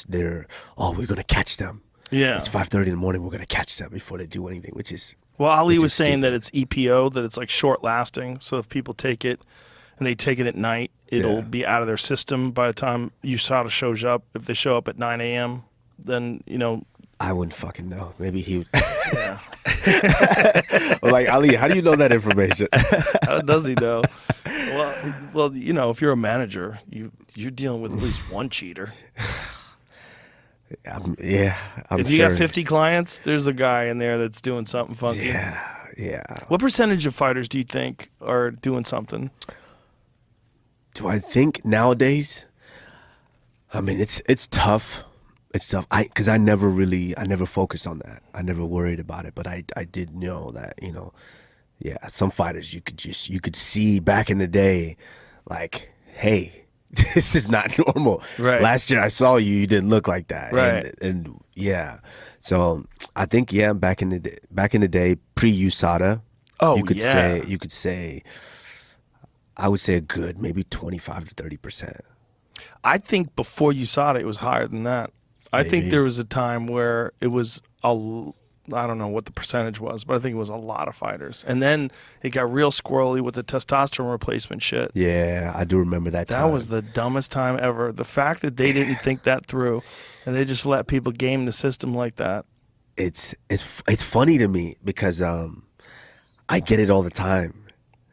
they're, oh, we're gonna catch them. Yeah. It's 5:30 in the morning. We're gonna catch them before they do anything, which is. Well, Ali which was is saying that stupid. it's EPO, that it's like short lasting. So if people take it and they take it at night, it'll Yeah. be out of their system by the time USADA shows up. If they show up at 9 a.m., then, I wouldn't fucking know. Maybe he. yeah. I'm like, Ali, how do you know that information? How does he know? Well, if you're a manager, you're dealing with at least one cheater. I'm If you got 50 clients, there's a guy in there that's doing something funky. Yeah. What percentage of fighters do you think are doing something? Do I think nowadays? I mean, it's tough. It's tough. Because I never focused on that. I never worried about it. But I did know that, some fighters you could see back in the day, like, hey, this is not normal. Right. Last year I saw you, you didn't look like that. Right. And yeah. So I think back in the day, pre-USADA, Oh, you could yeah. say I would say a good maybe 25 to 30%. I think before USADA, it was higher than that. I think Maybe. there was a time where it was I don't know what the percentage was, but I think it was a lot of fighters. And then it got real squirrely with the testosterone replacement shit. Yeah, I do remember that time. That was the dumbest time ever. The fact that they didn't think that through and they just let people game the system like that. It's funny to me because I get it all the time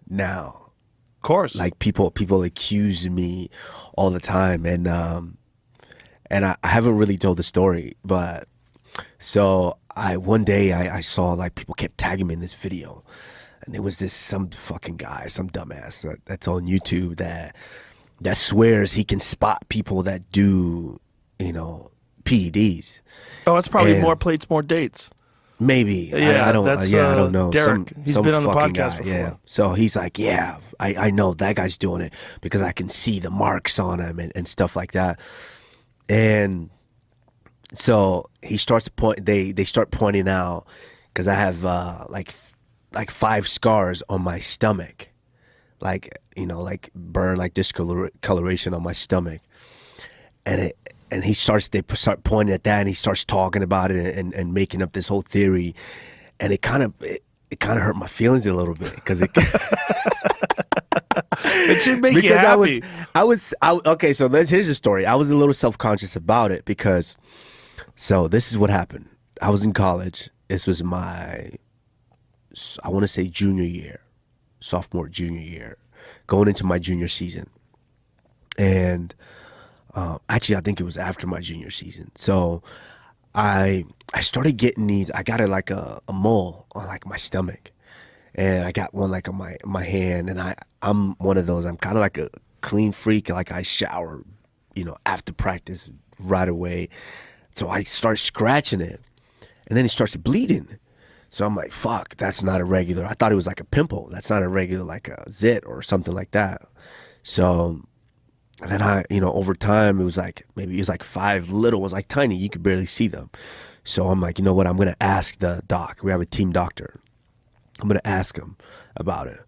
now. Of course. Like people accuse me all the time, and I haven't really told the story, but so one day I saw like people kept tagging me in this video, and there was some fucking guy, some dumbass that's on YouTube that swears he can spot people that do PEDs. Oh, it's probably And more plates, more dates. maybe Yeah, I don't that's, I don't know. Derek. He's some been on the fucking podcast guy, before. Yeah. So he's like, yeah, I know that guy's doing it because I can see the marks on him and stuff like that. And so he starts they start pointing out because I have like 5 scars on my stomach, like burn, like discoloration on my stomach, and they start pointing at that, and he starts talking about it and making up this whole theory, and it kind of hurt my feelings a little bit because it. It should make you happy. Okay, so here's the story. I was a little self-conscious about it because, so this is what happened. I was in college. This was my, I want to say sophomore, junior year, going into my junior season. And actually, I think it was after my junior season. So I started getting these, I got like a mole on like my stomach. And I got one like on my hand, and I'm one of those. I'm kind of like a clean freak. Like I shower, after practice right away. So I start scratching it, and then it starts bleeding. So I'm like, fuck, that's not a regular. I thought it was like a pimple. That's not a regular like a zit or something like that. So and then over time it was like 5 little ones, like tiny. You could barely see them. So I'm like, you know what? I'm gonna ask the doc. We have a team doctor. I'm going to ask him about it.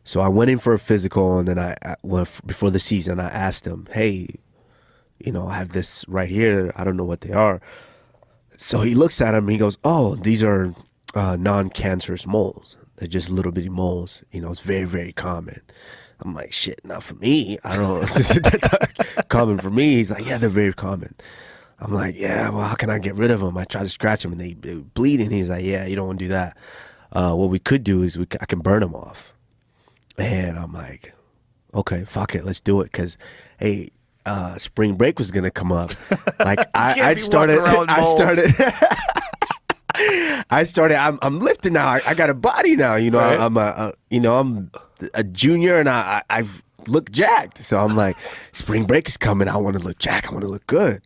So I went in for a physical, and then before the season, I asked him, hey, I have this right here. I don't know what they are. So he looks at him, and he goes, oh, these are non-cancerous moles. They're just little bitty moles. It's very, very common. I'm like, shit, not for me. I don't know. That's common for me. He's like, yeah, they're very common. I'm like, yeah, well, how can I get rid of them? I try to scratch them, and they bleed. And he's like, yeah, you don't want to do that. What we could do is I can burn them off. And I'm like, okay, fuck it, let's do it. Cause hey, spring break was gonna come up. Like I started, I'm lifting now. I got a body now. Right. I'm a junior, and I've looked jacked. So I'm like, spring break is coming. I want to look jacked. I want to look good.